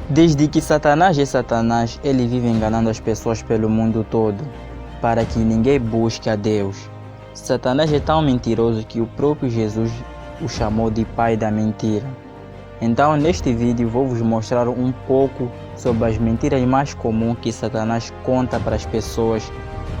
Desde que Satanás é Satanás, ele vive enganando as pessoas pelo mundo todo, para que ninguém busque a Deus. Satanás é tão mentiroso que o próprio Jesus o chamou de pai da mentira. Então, neste vídeo, vou vos mostrar um pouco sobre as mentiras mais comuns que Satanás conta para as pessoas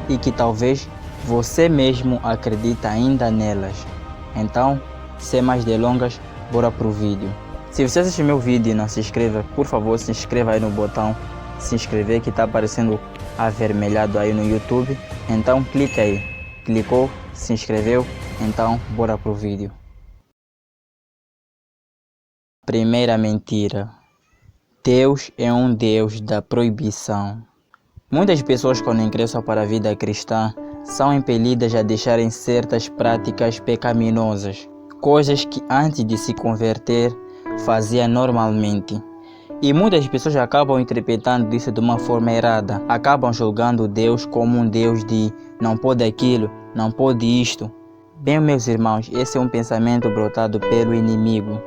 e que talvez você mesmo acredita ainda nelas. Então, sem mais delongas, bora pro vídeo. Se você assistiu meu vídeo e não se inscreva, por favor, se inscreva aí no botão se inscrever que está aparecendo avermelhado aí no YouTube. Então clica aí, clicou, se inscreveu, então bora pro vídeo. Primeira mentira: Deus é um Deus da proibição. Muitas pessoas, quando ingressam para a vida cristã, são impelidas a deixarem certas práticas pecaminosas, coisas que antes de se converter fazia normalmente. E muitas pessoas acabam interpretando isso de uma forma errada, acabam julgando Deus como um Deus de não pode aquilo, não pode isto. Bem, meus irmãos, esse é um pensamento brotado pelo inimigo.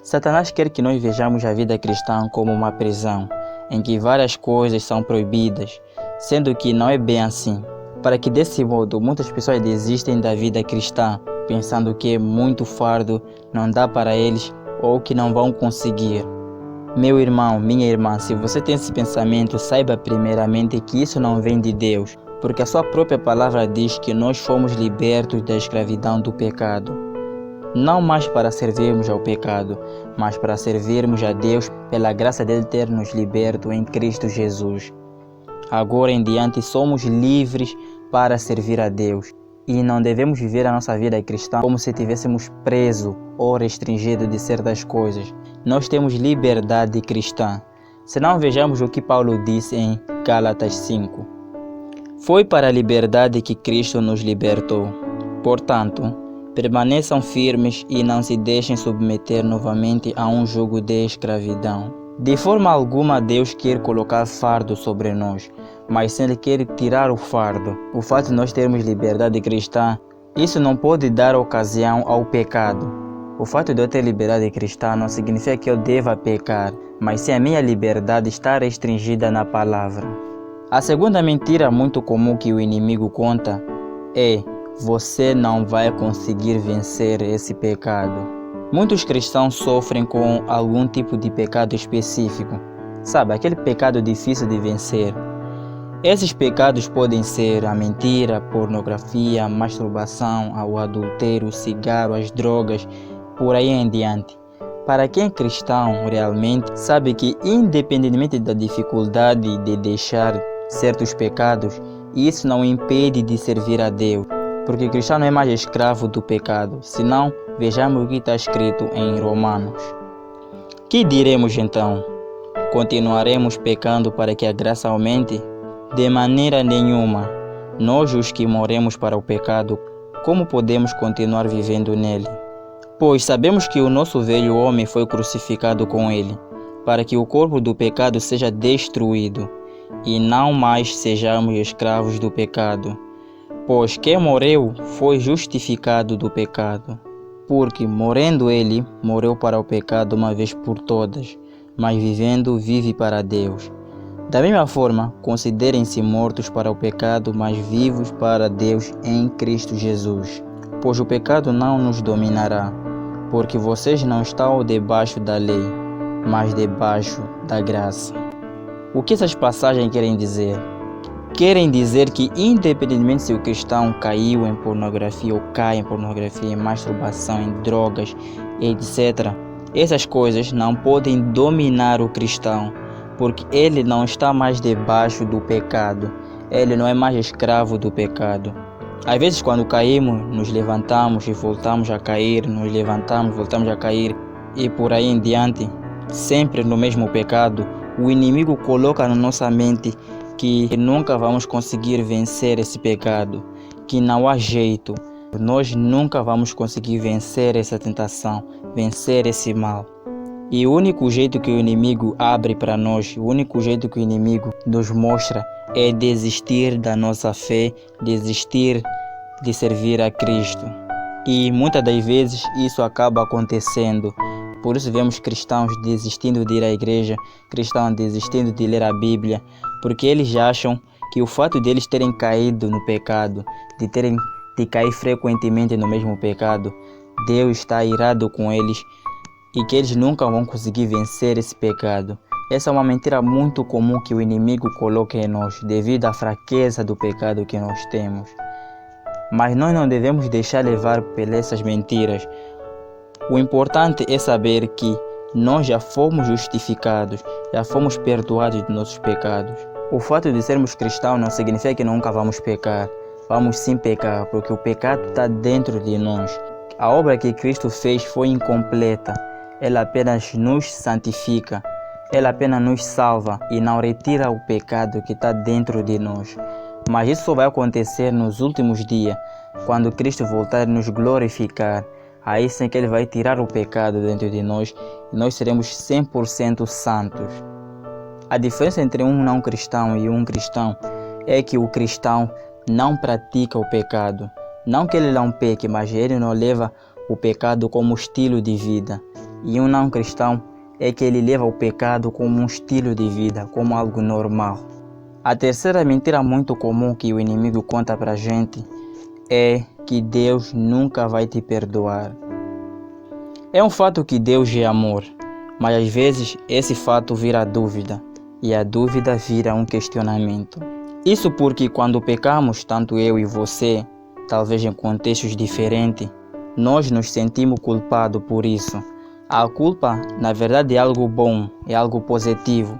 Satanás quer que nós vejamos a vida cristã como uma prisão, em que várias coisas são proibidas, sendo que não é bem assim. Para que desse modo muitas pessoas desistem da vida cristã, pensando que é muito fardo, não dá para eles ou que não vão conseguir. Meu irmão, minha irmã, se você tem esse pensamento, saiba primeiramente que isso não vem de Deus, porque a sua própria palavra diz que nós fomos libertos da escravidão do pecado. Não mais para servirmos ao pecado, mas para servirmos a Deus pela graça dele ter nos liberto em Cristo Jesus. Agora em diante somos livres para servir a Deus. E não devemos viver a nossa vida cristã como se estivéssemos presos ou restringidos de certas coisas. Nós temos liberdade cristã. Se não, vejamos o que Paulo disse em Gálatas 5. Foi para a liberdade que Cristo nos libertou. Portanto, permaneçam firmes e não se deixem submeter novamente a um jugo de escravidão. De forma alguma Deus quer colocar fardo sobre nós, mas se Ele quer tirar o fardo, o fato de nós termos liberdade cristã, isso não pode dar ocasião ao pecado. O fato de eu ter liberdade cristã não significa que eu deva pecar, mas se a minha liberdade está restringida na palavra. A segunda mentira muito comum que o inimigo conta é: você não vai conseguir vencer esse pecado. Muitos cristãos sofrem com algum tipo de pecado específico, sabe, aquele pecado difícil de vencer. Esses pecados podem ser a mentira, a pornografia, a masturbação, o adultério, o cigarro, as drogas, por aí em diante. Para quem é cristão realmente, sabe que independentemente da dificuldade de deixar certos pecados, isso não impede de servir a Deus, porque o cristão não é mais escravo do pecado. Senão, vejamos o que está escrito em Romanos. Que diremos então? Continuaremos pecando para que a graça aumente? De maneira nenhuma. Nós, os que morremos para o pecado, como podemos continuar vivendo nele? Pois sabemos que o nosso velho homem foi crucificado com ele, para que o corpo do pecado seja destruído, e não mais sejamos escravos do pecado. Pois quem morreu foi justificado do pecado, porque morrendo ele, morreu para o pecado uma vez por todas, mas vivendo, vive para Deus. Da mesma forma, considerem-se mortos para o pecado, mas vivos para Deus em Cristo Jesus. Pois o pecado não nos dominará, porque vocês não estão debaixo da lei, mas debaixo da graça. O que essas passagens querem dizer? Querem dizer que, independentemente se o cristão caiu em pornografia ou cai em pornografia, em masturbação, em drogas, etc., essas coisas não podem dominar o cristão, porque ele não está mais debaixo do pecado, ele não é mais escravo do pecado. Às vezes, quando caímos, nos levantamos e voltamos a cair, nos levantamos, voltamos a cair, e por aí em diante, sempre no mesmo pecado. O inimigo coloca na nossa mente que nunca vamos conseguir vencer esse pecado, que não há jeito, nós nunca vamos conseguir vencer essa tentação, vencer esse mal. E o único jeito que o inimigo abre para nós, o único jeito que o inimigo nos mostra é desistir da nossa fé, desistir de servir a Cristo. E muitas das vezes isso acaba acontecendo, Por isso vemos cristãos desistindo de ir à igreja, cristãos desistindo de ler a Bíblia, porque eles acham que o fato deles terem caído no pecado, de cair frequentemente no mesmo pecado, Deus está irado com eles e que eles nunca vão conseguir vencer esse pecado. Essa é uma mentira muito comum que o inimigo coloca em nós, devido à fraqueza do pecado que nós temos. Mas nós não devemos deixar levar por essas mentiras. O importante é saber que nós já fomos justificados, já fomos perdoados de nossos pecados. O fato de sermos cristãos não significa que nunca vamos pecar. Vamos sim pecar, porque o pecado está dentro de nós. A obra que Cristo fez foi incompleta. Ela apenas nos santifica. Ela apenas nos salva e não retira o pecado que está dentro de nós. Mas isso só vai acontecer nos últimos dias, quando Cristo voltar a nos glorificar. Aí sim que Ele vai tirar o pecado dentro de nós e nós seremos 100% santos. A diferença entre um não cristão e um cristão é que o cristão não pratica o pecado. Não que ele não peque, mas ele não leva o pecado como estilo de vida. E um não cristão é que ele leva o pecado como um estilo de vida, como algo normal. A terceira mentira muito comum que o inimigo conta pra gente é que Deus nunca vai te perdoar. É um fato que Deus é amor, mas às vezes esse fato vira dúvida, e a dúvida vira um questionamento. Isso porque quando pecamos, tanto eu e você, talvez em contextos diferentes, nós nos sentimos culpados por isso. A culpa, na verdade, é algo bom, é algo positivo.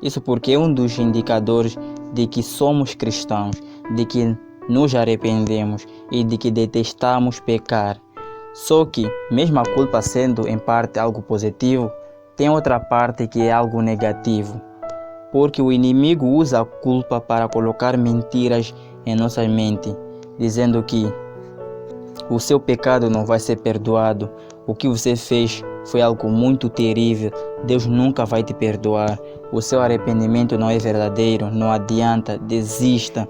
Isso porque é um dos indicadores de que somos cristãos, de que nos arrependemos e de que detestamos pecar. Só que, mesmo a culpa sendo em parte algo positivo, tem outra parte que é algo negativo. Porque o inimigo usa a culpa para colocar mentiras em nossa mente, dizendo que o seu pecado não vai ser perdoado, o que você fez foi algo muito terrível, Deus nunca vai te perdoar, o seu arrependimento não é verdadeiro, não adianta, desista.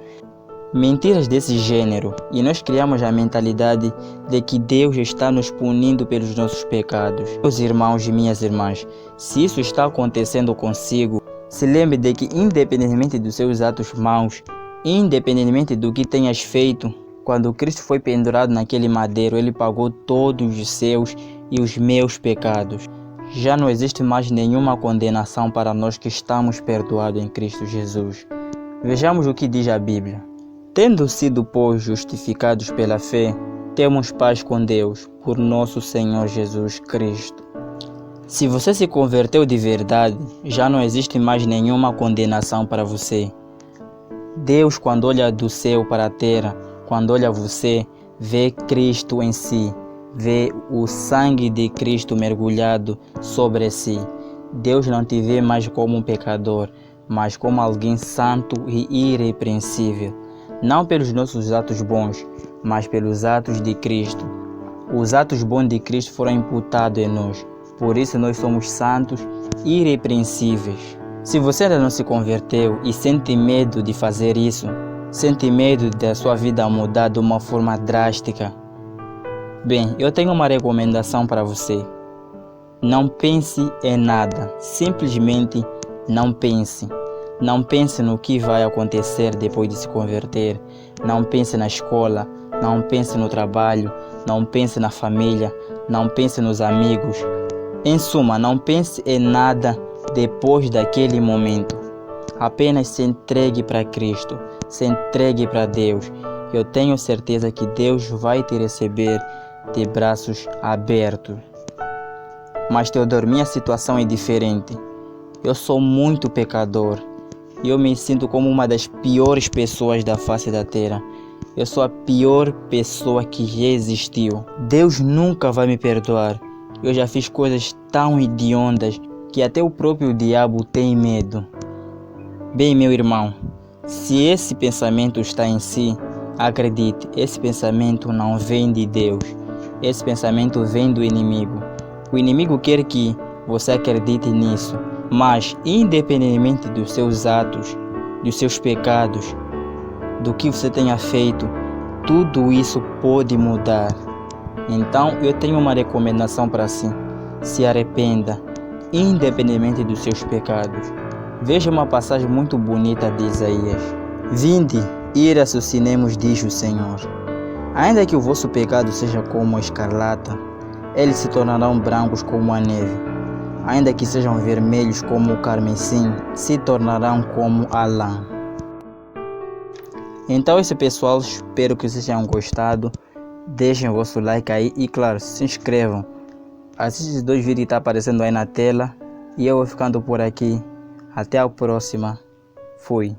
Mentiras desse gênero, e nós criamos a mentalidade de que Deus está nos punindo pelos nossos pecados. Meus irmãos e minhas irmãs, se isso está acontecendo consigo, se lembre de que independentemente dos seus atos maus, independentemente do que tenhas feito, quando Cristo foi pendurado naquele madeiro, Ele pagou todos os seus e os meus pecados. Já não existe mais nenhuma condenação para nós que estamos perdoados em Cristo Jesus. Vejamos o que diz a Bíblia. Tendo sido, pois, justificados pela fé, temos paz com Deus, por nosso Senhor Jesus Cristo. Se você se converteu de verdade, já não existe mais nenhuma condenação para você. Deus, quando olha do céu para a terra, quando olha você, vê Cristo em si, vê o sangue de Cristo mergulhado sobre si. Deus não te vê mais como um pecador, mas como alguém santo e irrepreensível. Não pelos nossos atos bons, mas pelos atos de Cristo. Os atos bons de Cristo foram imputados em nós. Por isso nós somos santos e irrepreensíveis. Se você ainda não se converteu e sente medo de fazer isso, sente medo da sua vida mudar de uma forma drástica, bem, eu tenho uma recomendação para você. Não pense em nada, simplesmente não pense. Não pense no que vai acontecer depois de se converter. Não pense na escola, não pense no trabalho, não pense na família, não pense nos amigos. Em suma, não pense em nada depois daquele momento. Apenas se entregue para Cristo, se entregue para Deus. Eu tenho certeza que Deus vai te receber de braços abertos. Mas Teodoro, minha situação é diferente. Eu sou muito pecador. E eu me sinto como uma das piores pessoas da face da terra. Eu sou a pior pessoa que já existiu. Deus nunca vai me perdoar. Eu já fiz coisas tão hediondas que até o próprio diabo tem medo. Bem, meu irmão, se esse pensamento está em si, acredite, esse pensamento não vem de Deus. Esse pensamento vem do inimigo. O inimigo quer que você acredite nisso. Mas, independentemente dos seus atos, dos seus pecados, do que você tenha feito, tudo isso pode mudar. Então, eu tenho uma recomendação para si. se arrependa, independentemente dos seus pecados. Veja uma passagem muito bonita de Isaías. Vinde e raciocinemos, diz o Senhor. Ainda que o vosso pecado seja como a escarlata, eles se tornarão brancos como a neve. Ainda que sejam vermelhos como o carmesim, se tornarão como a lã. Então é isso, pessoal, espero que vocês tenham gostado. Deixem o vosso like aí e, claro, se inscrevam. Assiste os 2 vídeos que estão aparecendo aí na tela. E eu vou ficando por aqui. Até a próxima. Fui.